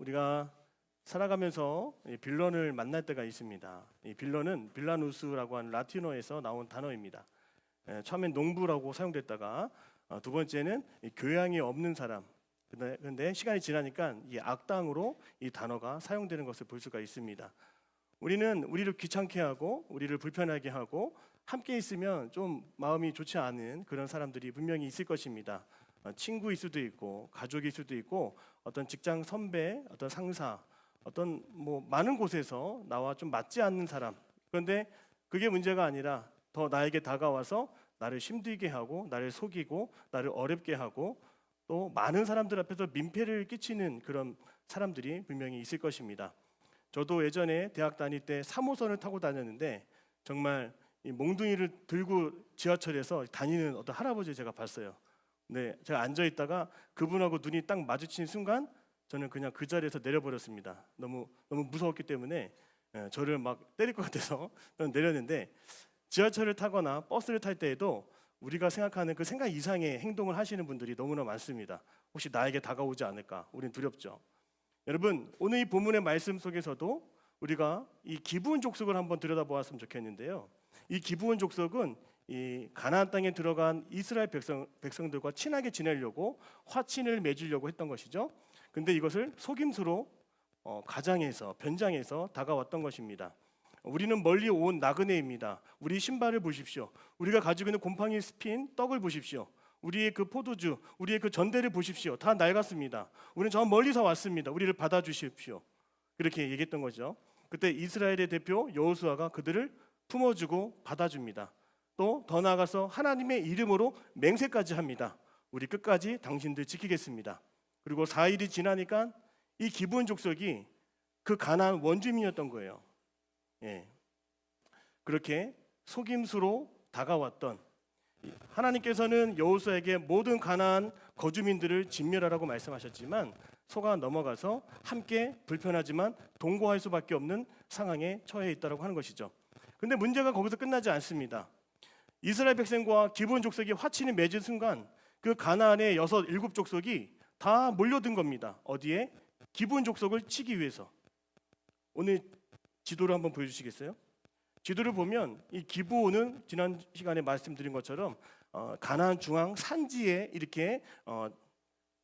우리가 살아가면서 빌런을 만날 때가 있습니다. 이 빌런은 빌라누스라고 하는 라틴어에서 나온 단어입니다. 처음엔 농부라고 사용됐다가 두 번째는 교양이 없는 사람. 근데 시간이 지나니까 이 악당으로 이 단어가 사용되는 것을 볼 수가 있습니다. 우리는 우리를 귀찮게 하고 우리를 불편하게 하고 함께 있으면 좀 마음이 좋지 않은 그런 사람들이 분명히 있을 것입니다. 친구일 수도 있고 가족일 수도 있고 어떤 직장 선배, 어떤 상사, 어떤 많은 곳에서 나와 좀 맞지 않는 사람. 그런데 그게 문제가 아니라 더 나에게 다가와서 나를 힘들게 하고 나를 속이고 나를 어렵게 하고 또 많은 사람들 앞에서 민폐를 끼치는 그런 사람들이 분명히 있을 것입니다. 저도 예전에 대학 다닐 때 3호선을 타고 다녔는데 정말 이 몽둥이를 들고 지하철에서 다니는 어떤 할아버지를 제가 봤어요. 네, 제가 앉아 있다가 그분하고 눈이 딱 마주친 순간 저는 그냥 그 자리에서 내려버렸습니다. 너무 무서웠기 때문에 저를 막 때릴 것 같아서 내렸는데, 지하철을 타거나 버스를 탈 때에도 우리가 생각하는 그 생각 이상의 행동을 하시는 분들이 너무나 많습니다. 혹시 나에게 다가오지 않을까? 우린 두렵죠. 여러분, 오늘 이 본문의 말씀 속에서도 우리가 이 기브온 족속을 한번 들여다보았으면 좋겠는데요. 이 기브온 족속은 이 가나안 땅에 들어간 이스라엘 백성들과 친하게 지내려고 화친을 맺으려고 했던 것이죠. 근데 이것을 속임수로 가장해서 변장해서 다가왔던 것입니다. 우리는 멀리 온 나그네입니다. 우리 신발을 보십시오. 우리가 가지고 있는 곰팡이 스핀 떡을 보십시오. 우리의 그 포도주, 우리의 그 전대를 보십시오. 다 낡았습니다. 우리는 저 멀리서 왔습니다. 우리를 받아주십시오. 그렇게 얘기했던 거죠. 그때 이스라엘의 대표 여호수아가 그들을 품어주고 받아줍니다. 또 더 나아가서 하나님의 이름으로 맹세까지 합니다. 우리 끝까지 당신들 지키겠습니다. 그리고 4일이 지나니까 이 기브온 족속이 그 가나안 원주민이었던 거예요. 그렇게 속임수로 다가왔던 하나님께서는 여호수아에게 모든 가나안 거주민들을 진멸하라고 말씀하셨지만 속아 넘어가서 함께 불편하지만 동거할 수밖에 없는 상황에 처해 있다고 하는 것이죠. 근데 문제가 거기서 끝나지 않습니다. 이스라엘 백성과 기브온 족속이 화친이 맺은 순간 그 가나안의 6, 7 족속이 다 몰려든 겁니다. 어디에? 기브온 족속을 치기 위해서. 오늘 지도를 한번 보여주시겠어요? 지도를 보면 이 기브온은 지난 시간에 말씀드린 것처럼 가나안 중앙 산지에 이렇게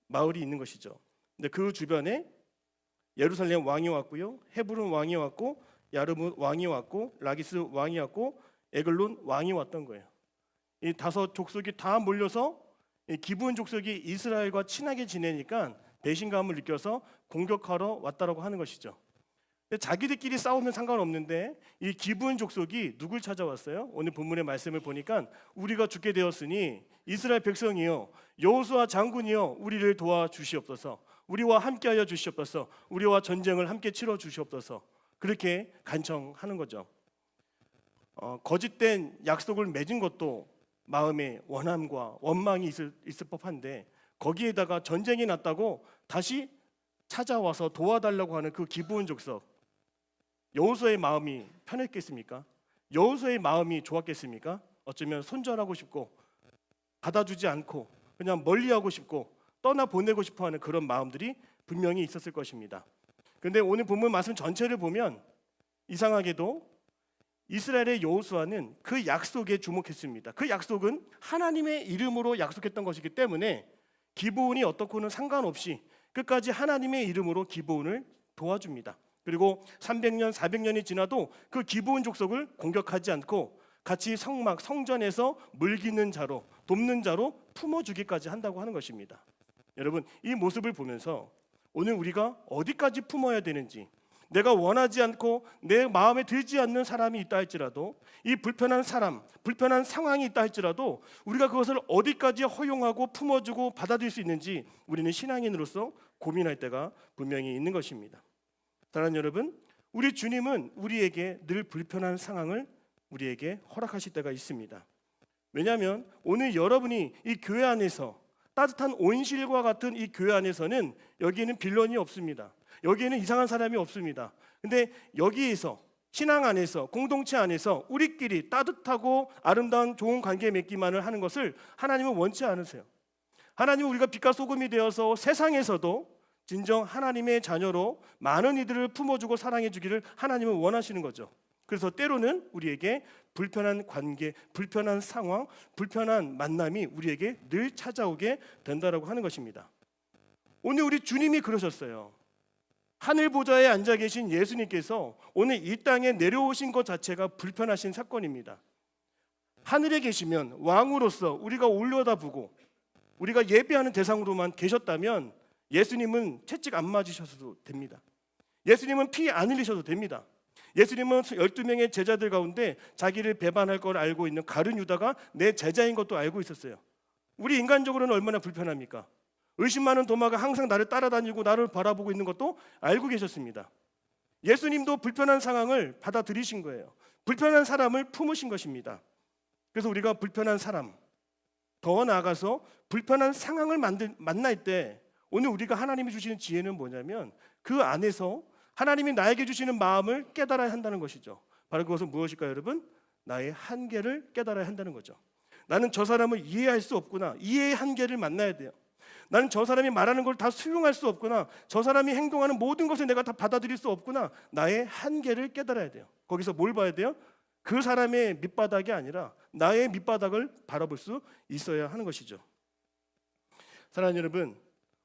마을이 있는 것이죠. 근데 그 주변에 예루살렘 왕이 왔고요, 헤브론 왕이 왔고, 야르뭇 왕이 왔고, 라기스 왕이 왔고, 에글론 왕이 왔던 거예요. 이 5 족속이 다 몰려서 이 기브온 족속이 이스라엘과 친하게 지내니까 배신감을 느껴서 공격하러 왔다라고 하는 것이죠. 자기들끼리 싸우면 상관없는데 이 기브온 족속이 누굴 찾아왔어요? 오늘 본문의 말씀을 보니까 우리가 죽게 되었으니 이스라엘 백성이요, 여호수아 장군이요, 우리를 도와주시옵소서. 우리와 함께하여 주시옵소서. 우리와 전쟁을 함께 치러 주시옵소서. 그렇게 간청하는 거죠. 거짓된 약속을 맺은 것도 마음에 원함과 원망이 있을 법한데 거기에다가 전쟁이 났다고 다시 찾아와서 도와달라고 하는 그 기브온 족속, 여호수아의 마음이 편했겠습니까? 여호수아의 마음이 좋았겠습니까? 어쩌면 손절하고 싶고 받아주지 않고 그냥 멀리하고 싶고 떠나보내고 싶어하는 그런 마음들이 분명히 있었을 것입니다. 그런데 오늘 본문 말씀 전체를 보면 이상하게도 이스라엘의 여호수아는 그 약속에 주목했습니다. 그 약속은 하나님의 이름으로 약속했던 것이기 때문에 기브온이 어떻고는 상관없이 끝까지 하나님의 이름으로 기브온을 도와줍니다. 그리고 300년, 400년이 지나도 그 기브온 족속을 공격하지 않고 같이 성전에서 물기는 자로, 돕는 자로 품어주기까지 한다고 하는 것입니다. 여러분, 이 모습을 보면서 오늘 우리가 어디까지 품어야 되는지, 내가 원하지 않고 내 마음에 들지 않는 사람이 있다 할지라도, 이 불편한 사람, 불편한 상황이 있다 할지라도 우리가 그것을 어디까지 허용하고 품어주고 받아들일 수 있는지 우리는 신앙인으로서 고민할 때가 분명히 있는 것입니다. 사랑하는 여러분, 우리 주님은 우리에게 늘 불편한 상황을 우리에게 허락하실 때가 있습니다. 왜냐하면 오늘 여러분이 이 교회 안에서 따뜻한 온실과 같은 이 교회 안에서는 여기에는 빌런이 없습니다. 여기에는 이상한 사람이 없습니다. 근데 여기에서 신앙 안에서 공동체 안에서 우리끼리 따뜻하고 아름다운 좋은 관계 맺기만을 하는 것을 하나님은 원치 않으세요. 하나님은 우리가 빛과 소금이 되어서 세상에서도 진정 하나님의 자녀로 많은 이들을 품어주고 사랑해주기를 하나님은 원하시는 거죠. 그래서 때로는 우리에게 불편한 관계, 불편한 상황, 불편한 만남이 우리에게 늘 찾아오게 된다라고 하는 것입니다. 오늘 우리 주님이 그러셨어요. 하늘 보좌에 앉아 계신 예수님께서 오늘 이 땅에 내려오신 것 자체가 불편하신 사건입니다. 하늘에 계시면 왕으로서 우리가 올려다보고 우리가 예배하는 대상으로만 계셨다면 예수님은 채찍 안 맞으셔도 됩니다. 예수님은 피 안 흘리셔도 됩니다. 예수님은 12명의 제자들 가운데 자기를 배반할 걸 알고 있는 가룟 유다가 내 제자인 것도 알고 있었어요. 우리 인간적으로는 얼마나 불편합니까? 의심 많은 도마가 항상 나를 따라다니고 나를 바라보고 있는 것도 알고 계셨습니다. 예수님도 불편한 상황을 받아들이신 거예요. 불편한 사람을 품으신 것입니다. 그래서 우리가 불편한 사람, 더 나아가서 불편한 상황을 만날 때 오늘 우리가 하나님이 주시는 지혜는 뭐냐면 그 안에서 하나님이 나에게 주시는 마음을 깨달아야 한다는 것이죠. 바로 그것은 무엇일까요, 여러분? 나의 한계를 깨달아야 한다는 거죠. 나는 저 사람을 이해할 수 없구나. 이해의 한계를 만나야 돼요. 나는 저 사람이 말하는 걸 다 수용할 수 없구나. 저 사람이 행동하는 모든 것을 내가 다 받아들일 수 없구나. 나의 한계를 깨달아야 돼요. 거기서 뭘 봐야 돼요? 그 사람의 밑바닥이 아니라 나의 밑바닥을 바라볼 수 있어야 하는 것이죠. 사랑하는 여러분,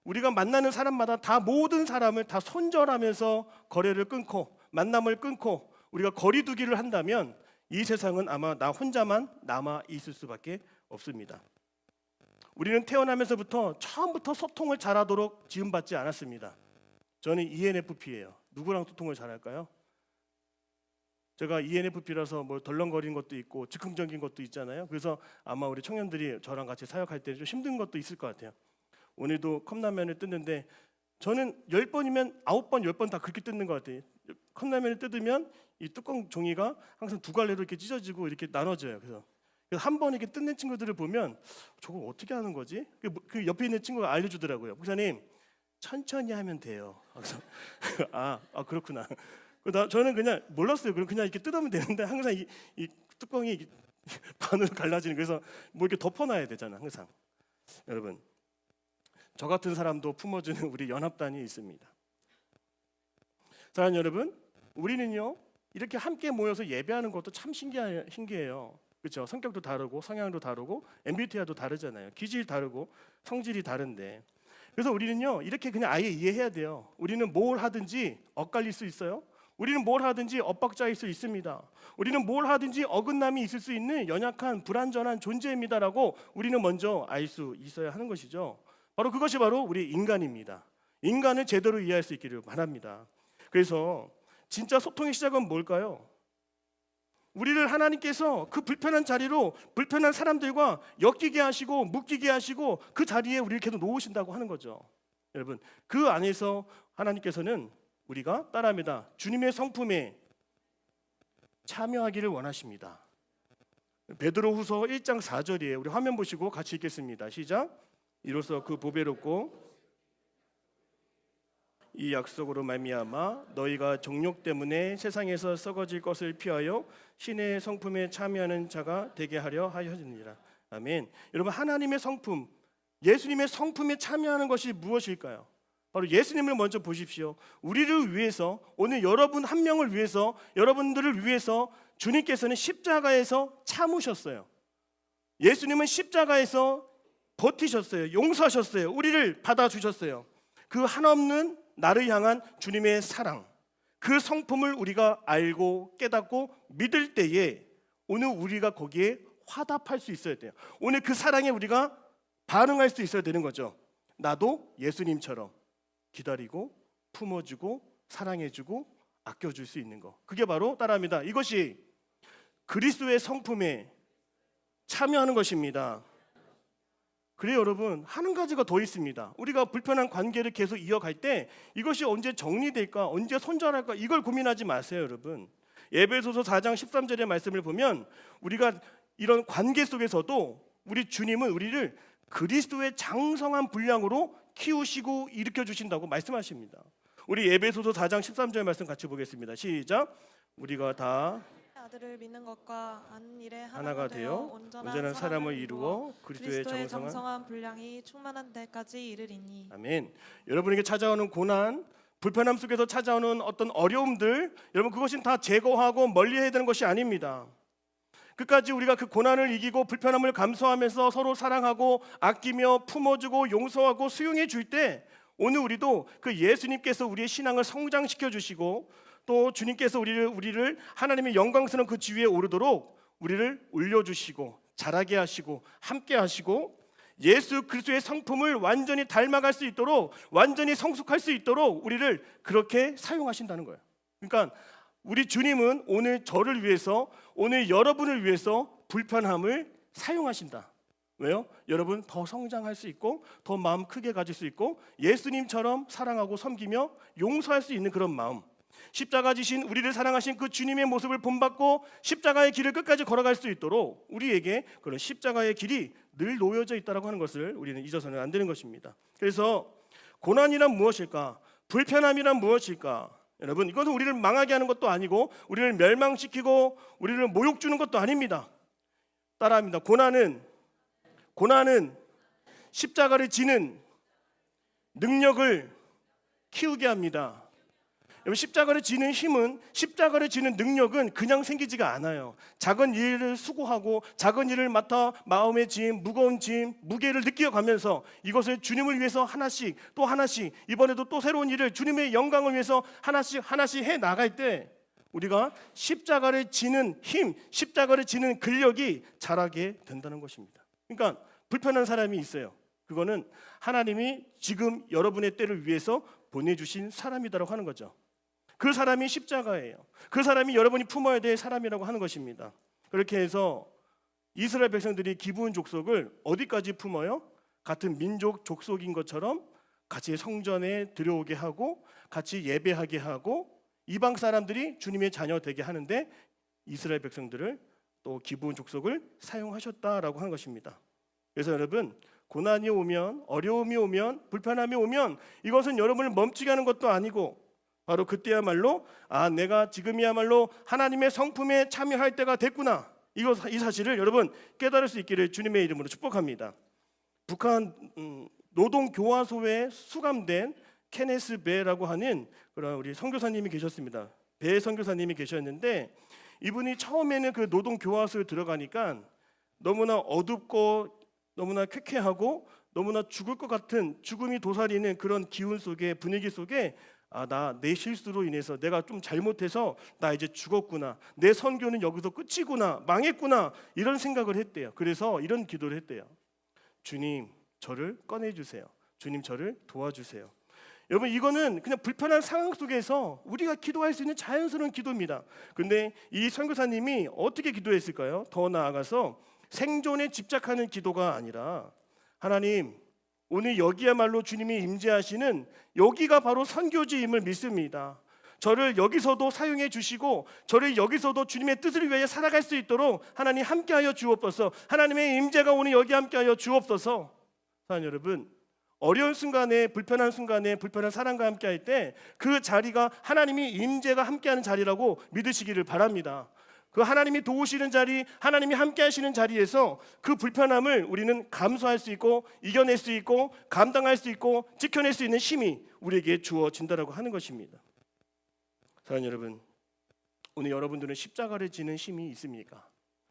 우리가 만나는 사람마다 다 모든 사람을 다 손절하면서 거래를 끊고 만남을 끊고 우리가 거리두기를 한다면 이 세상은 아마 나 혼자만 남아 있을 수밖에 없습니다. 우리는 태어나면서부터 처음부터 소통을 잘하도록 지음받지 않았습니다. 저는 ENFP예요. 누구랑 소통을 잘할까요? 제가 ENFP라서 뭐 덜렁거리는 것도 있고 즉흥적인 것도 있잖아요. 그래서 아마 우리 청년들이 저랑 같이 사역할 때 좀 힘든 것도 있을 것 같아요. 오늘도 컵라면을 뜯는데 저는 10번이면 9번, 10번 다 그렇게 뜯는 것 같아요. 컵라면을 뜯으면 이 뚜껑 종이가 항상 두 갈래로 이렇게 찢어지고 이렇게 나눠져요. 그래서 한 번 이렇게 뜯는 친구들을 보면 저걸 어떻게 하는 거지? 그 옆에 있는 친구가 알려주더라고요. 목사님 천천히 하면 돼요. 그래서 그렇구나. 저는 그냥 몰랐어요. 그럼 그냥 이렇게 뜯으면 되는데 항상 이 뚜껑이 반으로 갈라지는, 그래서 뭐 이렇게 덮어놔야 되잖아 항상. 여러분, 저 같은 사람도 품어주는 우리 연합단이 있습니다. 사랑하는 여러분, 우리는요 이렇게 함께 모여서 예배하는 것도 참 신기해요. 그렇죠? 성격도 다르고 성향도 다르고 MBTI도 다르잖아요. 기질이 다르고 성질이 다른데, 그래서 우리는요 이렇게 그냥 아예 이해해야 돼요. 우리는 뭘 하든지 엇갈릴 수 있어요. 우리는 뭘 하든지 엇박자일 수 있습니다. 우리는 뭘 하든지 어긋남이 있을 수 있는 연약한 불완전한 존재입니다라고 우리는 먼저 알 수 있어야 하는 것이죠. 바로 그것이 바로 우리 인간입니다. 인간을 제대로 이해할 수 있기를 바랍니다. 그래서 진짜 소통의 시작은 뭘까요? 우리를 하나님께서 그 불편한 자리로 불편한 사람들과 엮이게 하시고 묶이게 하시고 그 자리에 우리를 계속 놓으신다고 하는 거죠. 여러분, 그 안에서 하나님께서는 우리가 따라합니다. 주님의 성품에 참여하기를 원하십니다. 베드로후서 1장 4절이에요. 우리 화면 보시고 같이 읽겠습니다. 시작. 이로써 그 보배롭고 이 약속으로 말미암아 너희가 정욕 때문에 세상에서 썩어질 것을 피하여 신의 성품에 참여하는 자가 되게 하려 하였느니라. 아멘. 여러분, 하나님의 성품, 예수님의 성품에 참여하는 것이 무엇일까요? 바로 예수님을 먼저 보십시오. 우리를 위해서, 오늘 여러분 한 명을 위해서, 여러분들을 위해서 주님께서는 십자가에서 참으셨어요. 예수님은 십자가에서 버티셨어요. 용서하셨어요. 우리를 받아주셨어요. 그 한없는 나를 향한 주님의 사랑, 그 성품을 우리가 알고 깨닫고 믿을 때에 오늘 우리가 거기에 화답할 수 있어야 돼요. 오늘 그 사랑에 우리가 반응할 수 있어야 되는 거죠. 나도 예수님처럼 기다리고 품어주고 사랑해주고 아껴줄 수 있는 거, 그게 바로 따라합니다. 이것이 그리스도의 성품에 참여하는 것입니다. 그래요, 여러분, 한 가지가 더 있습니다. 우리가 불편한 관계를 계속 이어갈 때 이것이 언제 정리될까, 언제 손절할까, 이걸 고민하지 마세요. 여러분, 에베소서 4장 13절의 말씀을 보면 우리가 이런 관계 속에서도 우리 주님은 우리를 그리스도의 장성한 분량으로 키우시고 일으켜 주신다고 말씀하십니다. 우리 에베소서 4장 13절 말씀 같이 보겠습니다. 시작. 우리가 다 아들을 믿는 것과 아는 일에 하나가 되어 온전한 사람을 이루어 그리스도의 그리스도의 정성한 정성한 분량이 충만한 데까지 이르리니. 아멘. 여러분에게 찾아오는 고난, 불편함 속에서 찾아오는 어떤 어려움들, 여러분 그것은 다 제거하고 멀리해야 되는 것이 아닙니다. 끝까지 우리가 그 고난을 이기고 불편함을 감수하면서 서로 사랑하고 아끼며 품어주고 용서하고 수용해 줄 때, 오늘 우리도 그 예수님께서 우리의 신앙을 성장시켜 주시고 또 주님께서 우리를 하나님의 영광스러운 그 지위에 오르도록 우리를 올려주시고 자라게 하시고 함께 하시고 예수 그리스도의 성품을 완전히 닮아갈 수 있도록, 완전히 성숙할 수 있도록 우리를 그렇게 사용하신다는 거예요. 그러니까 우리 주님은 오늘 저를 위해서, 오늘 여러분을 위해서 불편함을 사용하신다. 왜요? 여러분 더 성장할 수 있고 더 마음 크게 가질 수 있고 예수님처럼 사랑하고 섬기며 용서할 수 있는 그런 마음, 십자가 지신 우리를 사랑하신 그 주님의 모습을 본받고 십자가의 길을 끝까지 걸어갈 수 있도록 우리에게 그런 십자가의 길이 늘 놓여져 있다고 하는 것을 우리는 잊어서는 안 되는 것입니다. 그래서 고난이란 무엇일까? 불편함이란 무엇일까? 여러분, 이것은 우리를 망하게 하는 것도 아니고 우리를 멸망시키고 우리를 모욕 주는 것도 아닙니다. 따라합니다. 고난은 십자가를 지는 능력을 키우게 합니다. 여러분, 십자가를 지는 힘은, 십자가를 지는 능력은 그냥 생기지가 않아요. 작은 일을 수고하고 작은 일을 맡아 마음의 짐, 무거운 짐, 무게를 느껴가면서 이것을 주님을 위해서 하나씩 또 하나씩, 이번에도 또 새로운 일을 주님의 영광을 위해서 하나씩 해 나갈 때 우리가 십자가를 지는 힘, 십자가를 지는 근력이 자라게 된다는 것입니다. 그러니까 불편한 사람이 있어요. 그거는 하나님이 지금 여러분의 때를 위해서 보내주신 사람이다라고 하는 거죠. 그 사람이 십자가예요. 그 사람이 여러분이 품어야 될 사람이라고 하는 것입니다. 그렇게 해서 이스라엘 백성들이 기브온 족속을 어디까지 품어요? 같은 민족 족속인 것처럼 같이 성전에 들여오게 하고 같이 예배하게 하고 이방 사람들이 주님의 자녀 되게 하는데 이스라엘 백성들을 또 기브온 족속을 사용하셨다라고 하는 것입니다. 그래서 여러분, 고난이 오면, 어려움이 오면, 불편함이 오면 이것은 여러분을 멈추게 하는 것도 아니고 바로 그때야말로 내가 지금이야말로 하나님의 성품에 참여할 때가 됐구나, 이 사실을 여러분 깨달을 수 있기를 주님의 이름으로 축복합니다. 북한 노동교화소에 수감된 케네스 베라고 하는 그런 우리 선교사님이 계셨습니다. 베 선교사님이 계셨는데 이분이 처음에는 그 노동교화소에 들어가니까 너무나 어둡고 너무나 쾌쾌하고 너무나 죽을 것 같은, 죽음이 도사리는 그런 기운 속에, 분위기 속에 내 실수로 인해서 내가 좀 잘못해서 나 이제 죽었구나, 내 선교는 여기서 끝이구나, 망했구나, 이런 생각을 했대요. 그래서 이런 기도를 했대요. 주님, 저를 꺼내주세요. 주님, 저를 도와주세요. 여러분, 이거는 그냥 불편한 상황 속에서 우리가 기도할 수 있는 자연스러운 기도입니다. 근데 이 선교사님이 어떻게 기도했을까요? 더 나아가서 생존에 집착하는 기도가 아니라, 하나님, 오늘 여기야말로 주님이 임재하시는 여기가 바로 선교지임을 믿습니다. 저를 여기서도 사용해 주시고 저를 여기서도 주님의 뜻을 위해 살아갈 수 있도록 하나님 함께하여 주옵소서. 하나님의 임재가 오늘 여기 함께하여 주옵소서. 사랑하는 여러분, 어려운 순간에, 불편한 순간에 불편한 사람과 함께할 때 그 자리가 하나님이 임재가 함께하는 자리라고 믿으시기를 바랍니다. 그 하나님이 도우시는 자리, 하나님이 함께 하시는 자리에서 그 불편함을 우리는 감수할 수 있고 이겨낼 수 있고 감당할 수 있고 지켜낼 수 있는 힘이 우리에게 주어진다라고 하는 것입니다. 사랑하는 여러분, 오늘 여러분들은 십자가를 지는 힘이 있습니까?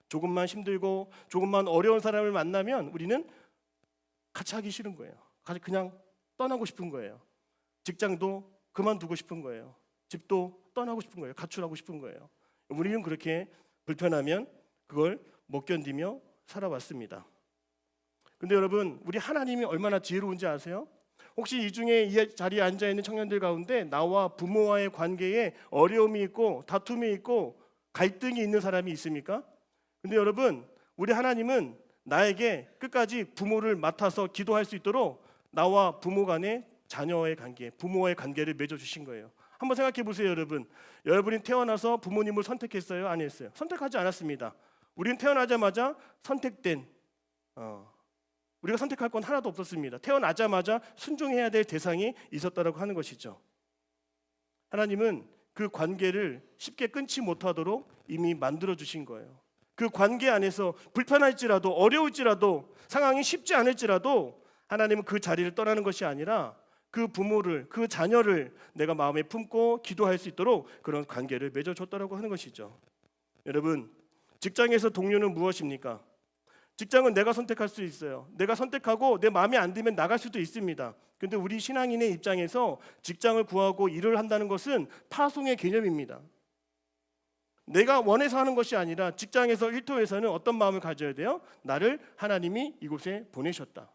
조금만 힘들고 조금만 어려운 사람을 만나면 우리는 같이 하기 싫은 거예요. 그냥 떠나고 싶은 거예요. 직장도 그만두고 싶은 거예요. 집도 떠나고 싶은 거예요. 가출하고 싶은 거예요. 우리는 그렇게 불편하면 그걸 못 견디며 살아왔습니다. 근데 여러분, 우리 하나님이 얼마나 지혜로운지 아세요? 혹시 이 중에 이 자리에 앉아있는 청년들 가운데 나와 부모와의 관계에 어려움이 있고 다툼이 있고 갈등이 있는 사람이 있습니까? 근데 여러분, 우리 하나님은 나에게 끝까지 부모를 맡아서 기도할 수 있도록 나와 부모 간의 자녀와의 관계, 부모와의 관계를 맺어주신 거예요. 한번 생각해 보세요, 여러분. 여러분이 태어나서 부모님을 선택했어요? 안 했어요? 선택하지 않았습니다. 우리는 태어나자마자 선택된, 우리가 선택할 건 하나도 없었습니다. 태어나자마자 순종해야 될 대상이 있었다라고 하는 것이죠. 하나님은 그 관계를 쉽게 끊지 못하도록 이미 만들어 주신 거예요. 그 관계 안에서 불편할지라도 어려울지라도 상황이 쉽지 않을지라도 하나님은 그 자리를 떠나는 것이 아니라 그 부모를, 그 자녀를 내가 마음에 품고 기도할 수 있도록 그런 관계를 맺어줬다라고 하는 것이죠. 여러분, 직장에서 동료는 무엇입니까? 직장은 내가 선택할 수 있어요. 내가 선택하고 내 마음에 안 들면 나갈 수도 있습니다. 근데 우리 신앙인의 입장에서 직장을 구하고 일을 한다는 것은 파송의 개념입니다. 내가 원해서 하는 것이 아니라 직장에서 일터에서는 어떤 마음을 가져야 돼요? 나를 하나님이 이곳에 보내셨다.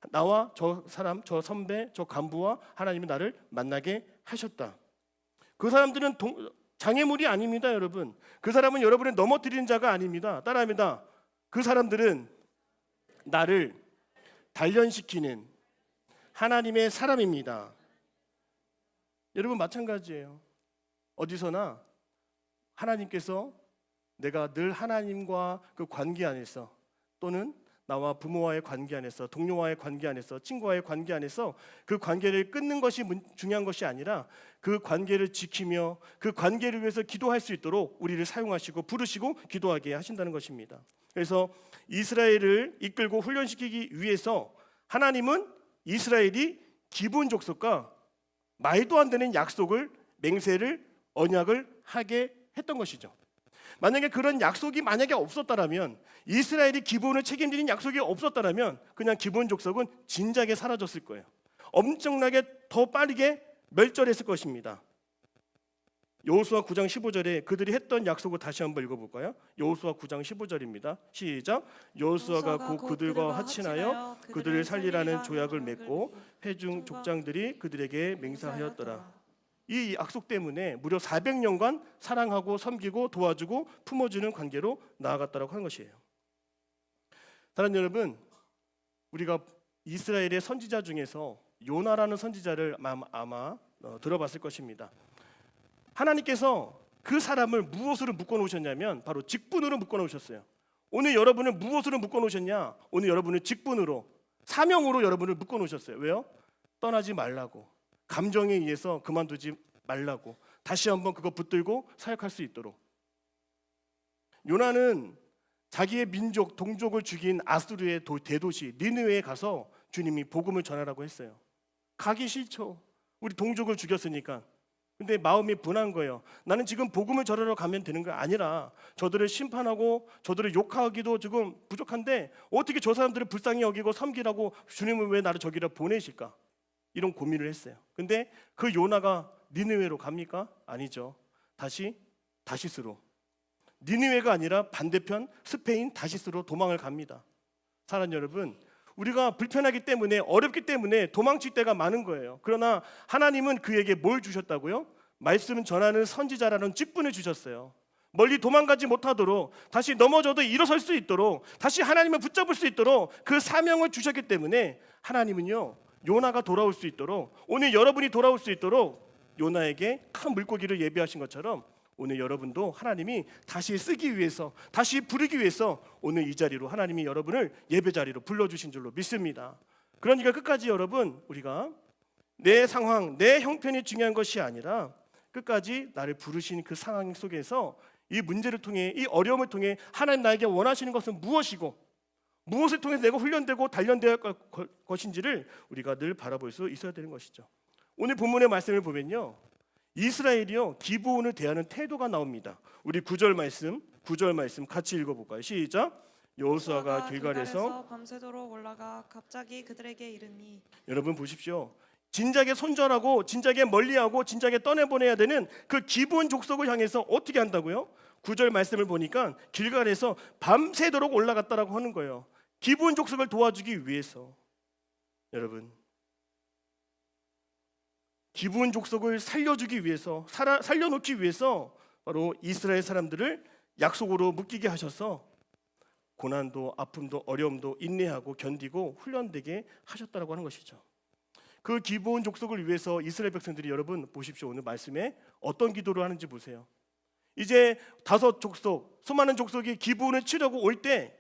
나와 저 사람, 저 선배, 저 간부와 하나님이 나를 만나게 하셨다. 그 사람들은 장애물이 아닙니다, 여러분. 그 사람은 여러분을 넘어뜨리는 자가 아닙니다. 따라합니다. 그 사람들은 나를 단련시키는 하나님의 사람입니다. 여러분 마찬가지예요. 어디서나 하나님께서 내가 늘 하나님과 그 관계 안에서 또는 나와 부모와의 관계 안에서 동료와의 관계 안에서 친구와의 관계 안에서 그 관계를 끊는 것이 중요한 것이 아니라 그 관계를 지키며 그 관계를 위해서 기도할 수 있도록 우리를 사용하시고 부르시고 기도하게 하신다는 것입니다. 그래서 이스라엘을 이끌고 훈련시키기 위해서 하나님은 이스라엘이 기브온 족속과 말도 안 되는 약속을 맹세를 언약을 하게 했던 것이죠. 만약에 그런 약속이 만약에 없었다라면 이스라엘이 기브온을 책임지는 약속이 없었다라면 그냥 기브온 족속은 진작에 사라졌을 거예요. 엄청나게 더 빠르게 멸절했을 것입니다. 여호수아 9장 15절에 그들이 했던 약속을 다시 한번 읽어볼까요? 여호수아 9장 15절입니다. 시작. 여호수아가 곧 그들과 합친하여 그들을 살리라는 조약을 맺고 회중 족장들이 그들에게 맹세하였더라. 이 약속 때문에 무려 400년간 사랑하고 섬기고 도와주고 품어주는 관계로 나아갔다고 하는 것이에요. 사랑하는 여러분, 우리가 이스라엘의 선지자 중에서 요나라는 선지자를 아마 들어봤을 것입니다. 하나님께서 그 사람을 무엇으로 묶어놓으셨냐면 바로 직분으로 묶어놓으셨어요. 오늘 여러분을 무엇으로 묶어놓으셨냐? 오늘 여러분을 직분으로, 사명으로 여러분을 묶어놓으셨어요. 왜요? 떠나지 말라고, 감정에 의해서 그만두지 말라고, 다시 한번 그거 붙들고 사역할 수 있도록. 요나는 자기의 민족, 동족을 죽인 아수르의 대도시 니느웨에 가서 주님이 복음을 전하라고 했어요. 가기 싫죠. 우리 동족을 죽였으니까. 근데 마음이 분한 거예요. 나는 지금 복음을 전하러 가면 되는 거 아니라 저들을 심판하고 저들을 욕하기도 지금 부족한데 어떻게 저 사람들을 불쌍히 여기고 섬기라고 주님은 왜 나를 저기로 보내실까? 이런 고민을 했어요. 근데 그 요나가 니느웨로 갑니까? 아니죠. 다시스로. 니느웨가 아니라 반대편 스페인 다시스로 도망을 갑니다. 사랑하는 여러분, 우리가 불편하기 때문에 어렵기 때문에 도망칠 때가 많은 거예요. 그러나 하나님은 그에게 뭘 주셨다고요? 말씀 전하는 선지자라는 직분을 주셨어요. 멀리 도망가지 못하도록, 다시 넘어져도 일어설 수 있도록, 다시 하나님을 붙잡을 수 있도록 그 사명을 주셨기 때문에 하나님은요, 요나가 돌아올 수 있도록, 오늘 여러분이 돌아올 수 있도록 요나에게 큰 물고기를 예비하신 것처럼 오늘 여러분도 하나님이 다시 쓰기 위해서, 다시 부르기 위해서 오늘 이 자리로 하나님이 여러분을 예배 자리로 불러주신 줄로 믿습니다. 그러니까 끝까지 여러분, 우리가 내 상황, 내 형편이 중요한 것이 아니라 끝까지 나를 부르신 그 상황 속에서 이 문제를 통해, 이 어려움을 통해 하나님 나에게 원하시는 것은 무엇이고 무엇을 통해서 내가 훈련되고 단련되어야 할 것인지를 우리가 늘 바라볼 수 있어야 되는 것이죠. 오늘 본문의 말씀을 보면요, 이스라엘이요 기브온을 대하는 태도가 나옵니다. 우리 9절 말씀 같이 읽어볼까요? 시작. 여호수아가 길갈에서 밤새도록 올라가 갑자기 그들에게 이르니. 여러분 보십시오. 진작에 손절하고 진작에 멀리하고 진작에 떠내보내야 되는 그 기브온 족속을 향해서 어떻게 한다고요? 9절 말씀을 보니까 길갈에서 밤새도록 올라갔다라고 하는 거예요. 기브온 족속을 도와주기 위해서. 여러분, 기브온 족속을 살려주기 위해서, 살려놓기 위해서 바로 이스라엘 사람들을 약속으로 묶이게 하셔서 고난도 아픔도 어려움도 인내하고 견디고 훈련되게 하셨다라고 하는 것이죠. 그 기브온 족속을 위해서 이스라엘 백성들이, 여러분 보십시오. 오늘 말씀에 어떤 기도를 하는지 보세요. 이제 5 족속, 수많은 족속이 기브온을 치려고 올 때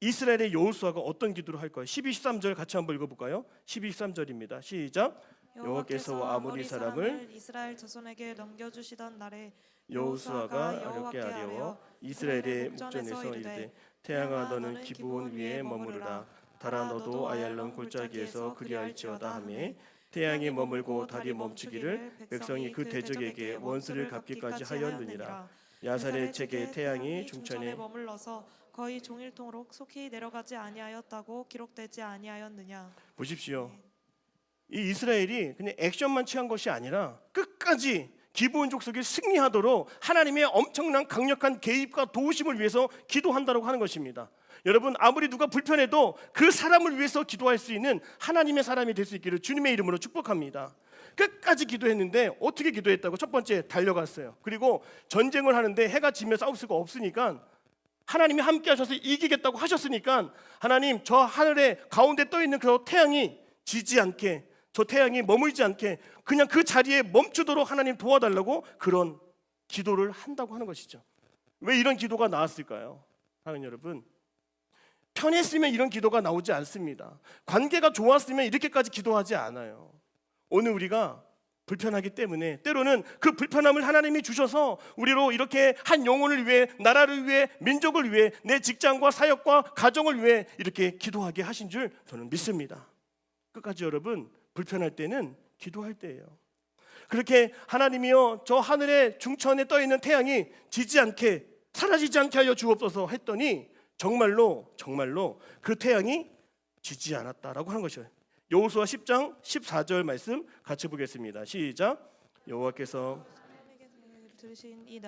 이스라엘의 여호수아가 어떤 기도를 할까요? 12, 13절 같이 한번 읽어볼까요? 12, 13절입니다. 시작. 여호와께서 아모리 사람을 이스라엘 자손에게 넘겨주시던 날에 여호수아가 어렵게 하려 이스라엘의 목전에서 이르되 태양아 너는 기브온 위에 머무르라 달아 너도 아얄론 골짜기에서 그리할지어다 하매 태양이 머물고 달이 멈추기를 백성이 그 대적에게 원수를 갚기까지 하였느니라. 야살의 책에 태양이 중천에 머물러서 거의 종일토록 속히 내려가지 아니하였다고 기록되지 아니하였느냐. 보십시오. 이 이스라엘이 그냥 액션만 취한 것이 아니라 끝까지 기브온 족속이 승리하도록 하나님의 엄청난 강력한 개입과 도우심을 위해서 기도한다고 하는 것입니다. 여러분, 아무리 누가 불편해도 그 사람을 위해서 기도할 수 있는 하나님의 사람이 될 수 있기를 주님의 이름으로 축복합니다. 끝까지 기도했는데 어떻게 기도했다고? 첫 번째, 달려갔어요. 그리고 전쟁을 하는데 해가 지면 싸울 수가 없으니까 하나님이 함께 하셔서 이기겠다고 하셨으니까 하나님 저 하늘에 가운데 떠 있는 그 태양이 지지 않게, 저 태양이 머물지 않게 그냥 그 자리에 멈추도록 하나님 도와달라고 그런 기도를 한다고 하는 것이죠. 왜 이런 기도가 나왔을까요? 사랑하는 여러분, 편했으면 이런 기도가 나오지 않습니다. 관계가 좋았으면 이렇게까지 기도하지 않아요. 오늘 우리가 불편하기 때문에 때로는 그 불편함을 하나님이 주셔서 우리로 이렇게 한 영혼을 위해, 나라를 위해, 민족을 위해, 내 직장과 사역과 가정을 위해 이렇게 기도하게 하신 줄 저는 믿습니다. 끝까지 여러분, 불편할 때는 기도할 때예요. 그렇게 하나님이여 저 하늘의 중천에 떠 있는 태양이 지지 않게, 사라지지 않게 하여 주옵소서 했더니 정말로 그 태양이 지지 않았다라고 하는 것이에요. 여호수아 10장 14절 말씀 같이 보겠습니다. 시작. 여호와께서 들으신 이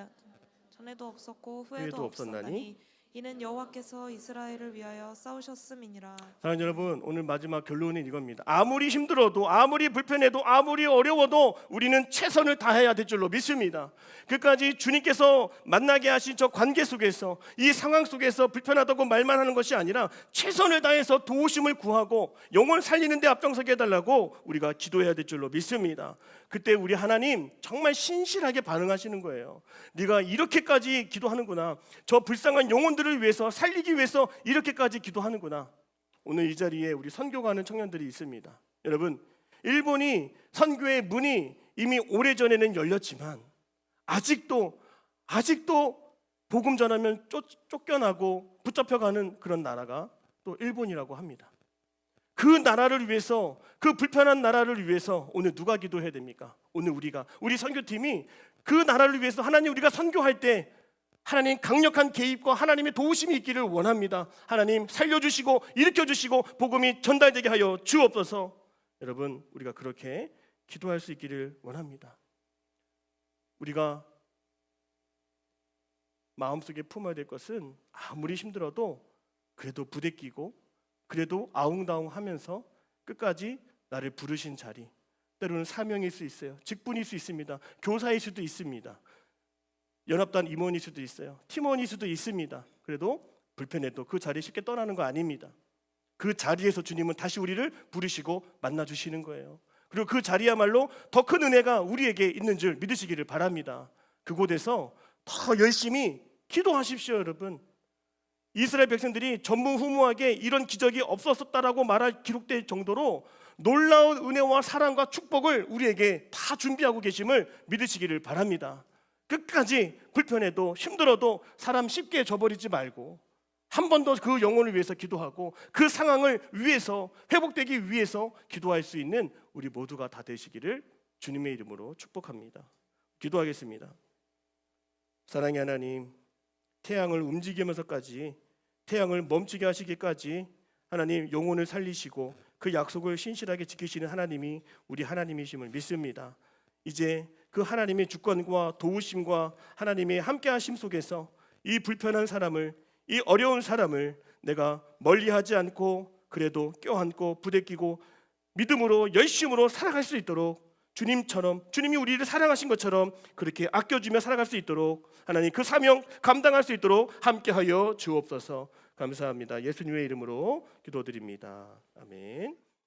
전에도 없었고 후에도 후에도 없었나니 없었나니 이는 여호와께서 이스라엘을 위하여 싸우셨음이니라. 사랑하는 여러분, 오늘 마지막 결론은 이겁니다. 아무리 힘들어도, 아무리 불편해도, 아무리 어려워도 우리는 최선을 다해야 될 줄로 믿습니다. 끝까지 주님께서 만나게 하신 저 관계 속에서, 이 상황 속에서 불편하다고 말만 하는 것이 아니라 최선을 다해서 도우심을 구하고 영혼 살리는 데 앞장서게 해달라고 우리가 기도해야 될 줄로 믿습니다. 그때 우리 하나님 정말 신실하게 반응하시는 거예요. 네가 이렇게까지 기도하는구나, 저 불쌍한 영혼들을 위해서 살리기 위해서 이렇게까지 기도하는구나. 오늘 이 자리에 우리 선교 가는 청년들이 있습니다. 여러분, 일본이 선교의 문이 이미 오래전에는 열렸지만 아직도 복음 전하면 쫓겨나고 붙잡혀가는 그런 나라가 또 일본이라고 합니다. 그 나라를 위해서, 그 불편한 나라를 위해서 오늘 누가 기도해야 됩니까? 오늘 우리 선교팀이 그 나라를 위해서 하나님, 우리가 선교할 때 하나님 강력한 개입과 하나님의 도우심이 있기를 원합니다. 하나님 살려주시고 일으켜주시고 복음이 전달되게 하여 주옵소서. 여러분, 우리가 그렇게 기도할 수 있기를 원합니다. 우리가 마음속에 품어야 될 것은 아무리 힘들어도 그래도 부대끼고 그래도 아웅다웅 하면서 끝까지 나를 부르신 자리, 때로는 사명일 수 있어요. 직분일 수 있습니다. 교사일 수도 있습니다. 연합단 임원일 수도 있어요. 팀원일 수도 있습니다. 그래도 불편해도 그 자리 쉽게 떠나는 거 아닙니다. 그 자리에서 주님은 다시 우리를 부르시고 만나주시는 거예요. 그리고 그 자리야말로 더 큰 은혜가 우리에게 있는 줄 믿으시기를 바랍니다. 그곳에서 더 열심히 기도하십시오, 여러분. 이스라엘 백성들이 전무후무하게 이런 기적이 없었다라고 말할 기록될 정도로 놀라운 은혜와 사랑과 축복을 우리에게 다 준비하고 계심을 믿으시기를 바랍니다. 끝까지 불편해도 힘들어도 사람 쉽게 저버리지 말고 한 번 더 그 영혼을 위해서 기도하고 그 상황을 위해서, 회복되기 위해서 기도할 수 있는 우리 모두가 다 되시기를 주님의 이름으로 축복합니다. 기도하겠습니다. 사랑의 하나님, 태양을 움직이면서까지, 태양을 멈추게 하시기까지 하나님 영혼을 살리시고 그 약속을 신실하게 지키시는 하나님이 우리 하나님이심을 믿습니다. 이제 그 하나님의 주권과 도우심과 하나님의 함께하심 속에서 이 불편한 사람을, 이 어려운 사람을 내가 멀리하지 않고 그래도 껴안고 부대끼고 믿음으로 열심으로 살아갈 수 있도록 주님처럼, 주님이 우리를 사랑하신 것처럼 그렇게 아껴주며 살아갈 수 있도록 하나님 그 사명 감당할 수 있도록 함께하여 주옵소서. 감사합니다. 예수님의 이름으로 기도드립니다. 아멘.